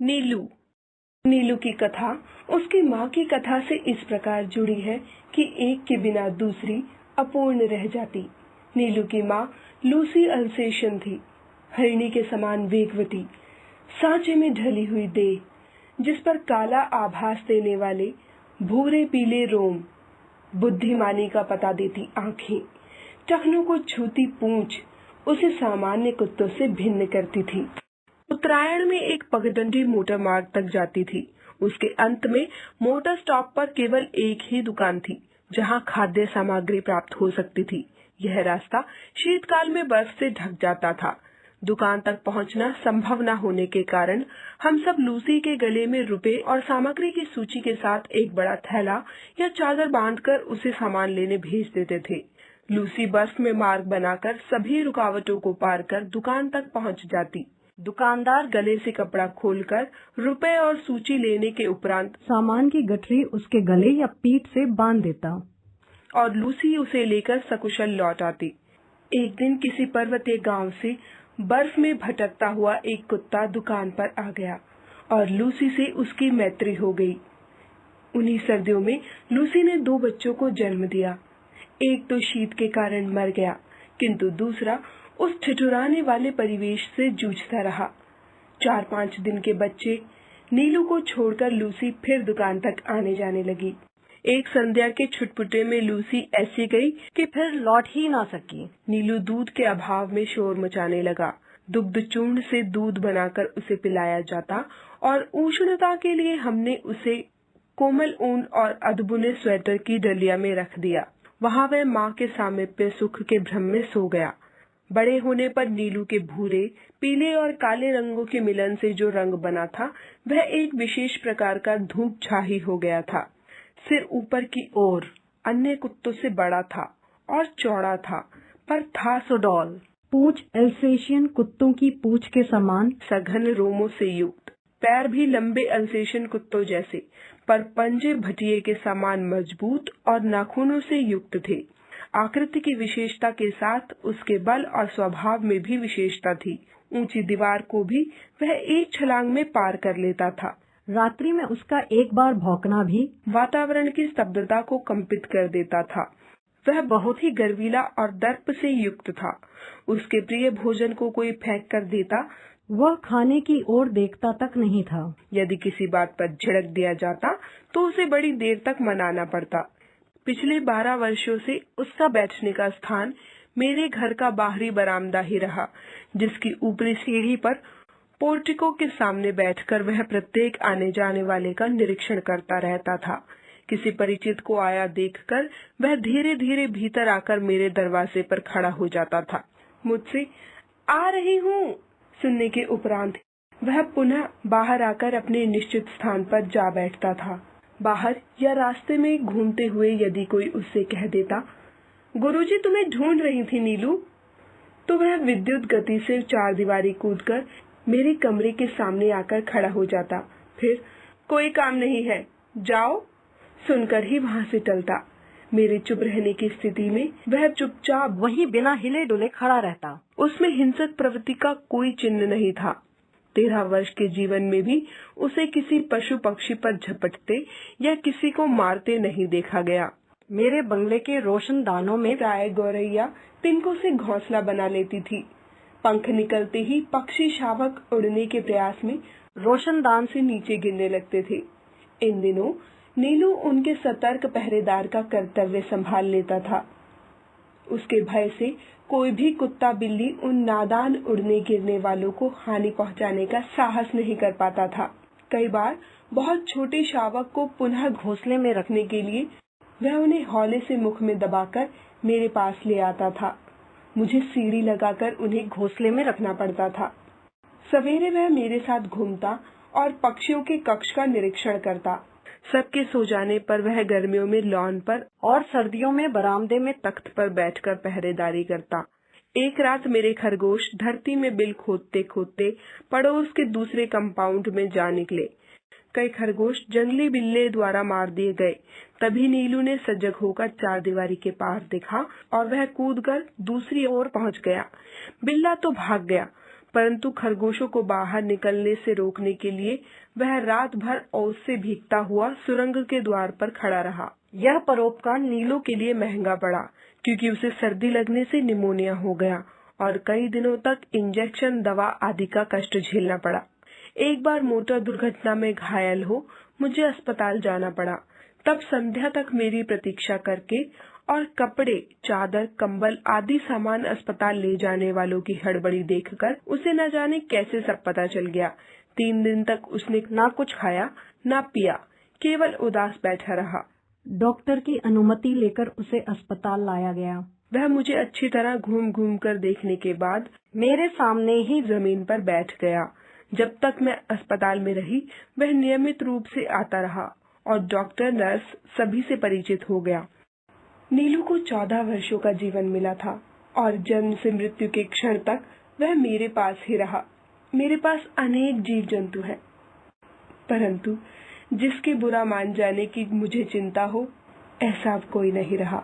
नीलू। नीलू की कथा उसकी माँ की कथा से इस प्रकार जुड़ी है कि एक के बिना दूसरी अपूर्ण रह जाती। नीलू की माँ लूसी अल्सेशियन थी, हरिणी के समान वेगवती, सांचे में ढली हुई देह, जिस पर काला आभास देने वाले भूरे पीले रोम, बुद्धिमानी का पता देती आंखें, टखनों को छूती पूंछ उसे सामान्य कुत्तों से भिन्न करती थी। उत्तरायण में एक पगडंडी मोटर मार्ग तक जाती थी। उसके अंत में मोटर स्टॉप पर केवल एक ही दुकान थी जहां खाद्य सामग्री प्राप्त हो सकती थी। यह रास्ता शीतकाल में बर्फ से ढक जाता था। दुकान तक पहुंचना संभव न होने के कारण हम सब लूसी के गले में रुपए और सामग्री की सूची के साथ एक बड़ा थैला या चादर बांधकर उसे सामान लेने भेज देते थे। लूसी बर्फ में मार्ग बनाकर सभी रुकावटों को पार कर दुकान तक पहुंच जाती। दुकानदार गले से कपड़ा खोलकर रुपए और सूची लेने के उपरांत सामान की गठरी उसके गले या पीठ से बांध देता और लूसी उसे लेकर सकुशल लौट आती। एक दिन किसी पर्वतीय गांव से बर्फ में भटकता हुआ एक कुत्ता दुकान पर आ गया और लूसी से उसकी मैत्री हो गई। उन्हीं सर्दियों में लूसी ने 2 बच्चों को जन्म दिया। एक तो शीत के कारण मर गया, किंतु दूसरा उस ठिठुराने वाले परिवेश से जूझता रहा। 4-5 दिन के बच्चे नीलू को छोड़कर लूसी फिर दुकान तक आने जाने लगी। एक संध्या के छुटपुटे में लूसी ऐसी गई कि फिर लौट ही ना सकी। नीलू दूध के अभाव में शोर मचाने लगा। दुग्ध चूर्ण से दूध बनाकर उसे पिलाया जाता और उष्णता के लिए हमने उसे कोमल ऊन और अधबुने स्वेटर की डलिया में रख दिया। वहाँ वह माँ के सामीप्य सुख के भ्रम में सो गया। बड़े होने पर नीलू के भूरे, पीले और काले रंगों के मिलन से जो रंग बना था वह एक विशेष प्रकार का धूप छाही हो गया था। सिर ऊपर की ओर अन्य कुत्तों से बड़ा था और चौड़ा था, पर था सुडौल। पूंछ अल्सेशियन कुत्तों की पूंछ के समान सघन रोमों से युक्त, पैर भी लंबे अल्सेशियन कुत्तों जैसे, पर पंजे भटिये के समान मजबूत और नाखूनों से युक्त थे। आकृति की विशेषता के साथ उसके बल और स्वभाव में भी विशेषता थी। ऊंची दीवार को भी वह एक छलांग में पार कर लेता था। रात्रि में उसका एक बार भौंकना भी वातावरण की स्तब्धता को कंपित कर देता था। वह बहुत ही गर्वीला और दर्प से युक्त था। उसके प्रिय भोजन को कोई फेंक कर देता, वह खाने की ओर देखता तक नहीं था। यदि किसी बात पर झिड़क दिया जाता तो उसे बड़ी देर तक मनाना पड़ता। पिछले 12 वर्षों से उसका बैठने का स्थान मेरे घर का बाहरी बरामदा ही रहा, जिसकी ऊपरी सीढ़ी पर पोर्टिको के सामने बैठकर वह प्रत्येक आने जाने वाले का निरीक्षण करता रहता था। किसी परिचित को आया देखकर वह धीरे धीरे भीतर आकर मेरे दरवाजे पर खड़ा हो जाता था। मुझसे आ रही हूँ सुनने के उपरांत वह पुनः बाहर आकर अपने निश्चित स्थान पर जा बैठता था। बाहर या रास्ते में घूमते हुए यदि कोई उससे कह देता, गुरुजी तुम्हें ढूंढ रही थी नीलू, तो वह विद्युत गति से 4 दीवारी कूदकर मेरे कमरे के सामने आकर खड़ा हो जाता। फिर कोई काम नहीं है, जाओ सुनकर ही वहाँ से टलता। मेरे चुप रहने की स्थिति में वह चुपचाप वहीं बिना हिले डुले खड़ा रहता। उसमें हिंसक प्रवृत्ति का कोई चिन्ह नहीं था। 13 वर्ष के जीवन में भी उसे किसी पशु पक्षी पर झपटते या किसी को मारते नहीं देखा गया। मेरे बंगले के रोशनदानों में प्राय गौरैया तिनकों से घोंसला बना लेती थी। पंख निकलते ही पक्षी शावक उड़ने के प्रयास में रोशनदान से नीचे गिरने लगते थे। इन दिनों नीलू उनके सतर्क पहरेदार का कर्तव्य संभाल लेता था। उसके भय से कोई भी कुत्ता बिल्ली उन नादान उड़ने गिरने वालों को हानि पहुंचाने का साहस नहीं कर पाता था। कई बार बहुत छोटे शावक को पुनः घोंसले में रखने के लिए वह उन्हें हौले से मुख में दबाकर मेरे पास ले आता था। मुझे सीढ़ी लगाकर उन्हें घोंसले में रखना पड़ता था। सवेरे वह मेरे साथ घूमता और पक्षियों के कक्ष का निरीक्षण करता। सबके सो जाने पर वह गर्मियों में लॉन पर और सर्दियों में बरामदे में तख्त पर बैठकर पहरेदारी करता। एक रात मेरे खरगोश धरती में बिल खोदते खोदते पड़ोस के दूसरे कंपाउंड में जा निकले। कई खरगोश जंगली बिल्ले द्वारा मार दिए गए। तभी नीलू ने सजग होकर 4 दीवारी के पार देखा और वह कूदकर दूसरी ओर पहुंच गया। बिल्ला तो भाग गया, परंतु खरगोशों को बाहर निकलने से रोकने के लिए वह रात भर ओस से भीगता हुआ सुरंग के द्वार पर खड़ा रहा। यह परोपकार नीलो के लिए महंगा पड़ा, क्योंकि उसे सर्दी लगने से निमोनिया हो गया और कई दिनों तक इंजेक्शन, दवा आदि का कष्ट झेलना पड़ा। एक बार मोटर दुर्घटना में घायल हो मुझे अस्पताल जाना पड़ा। तब संध्या तक मेरी प्रतीक्षा करके और कपड़े, चादर, कंबल आदि सामान अस्पताल ले जाने वालों की हड़बड़ी देखकर उसे न जाने कैसे सब पता चल गया। 3 दिन तक उसने ना कुछ खाया ना पिया, केवल उदास बैठा रहा। डॉक्टर की अनुमति लेकर उसे अस्पताल लाया गया। वह मुझे अच्छी तरह घूम घूम कर देखने के बाद मेरे सामने ही जमीन पर बैठ गया। जब तक मैं अस्पताल में रही वह नियमित रूप से आता रहा और डॉक्टर, नर्स सभी से परिचित हो गया। नीलू को 14 वर्षों का जीवन मिला था और जन्म से मृत्यु के क्षण तक वह मेरे पास ही रहा। मेरे पास अनेक जीव जंतु हैं, परंतु जिसके बुरा मान जाने की मुझे चिंता हो, ऐसा अब कोई नहीं रहा।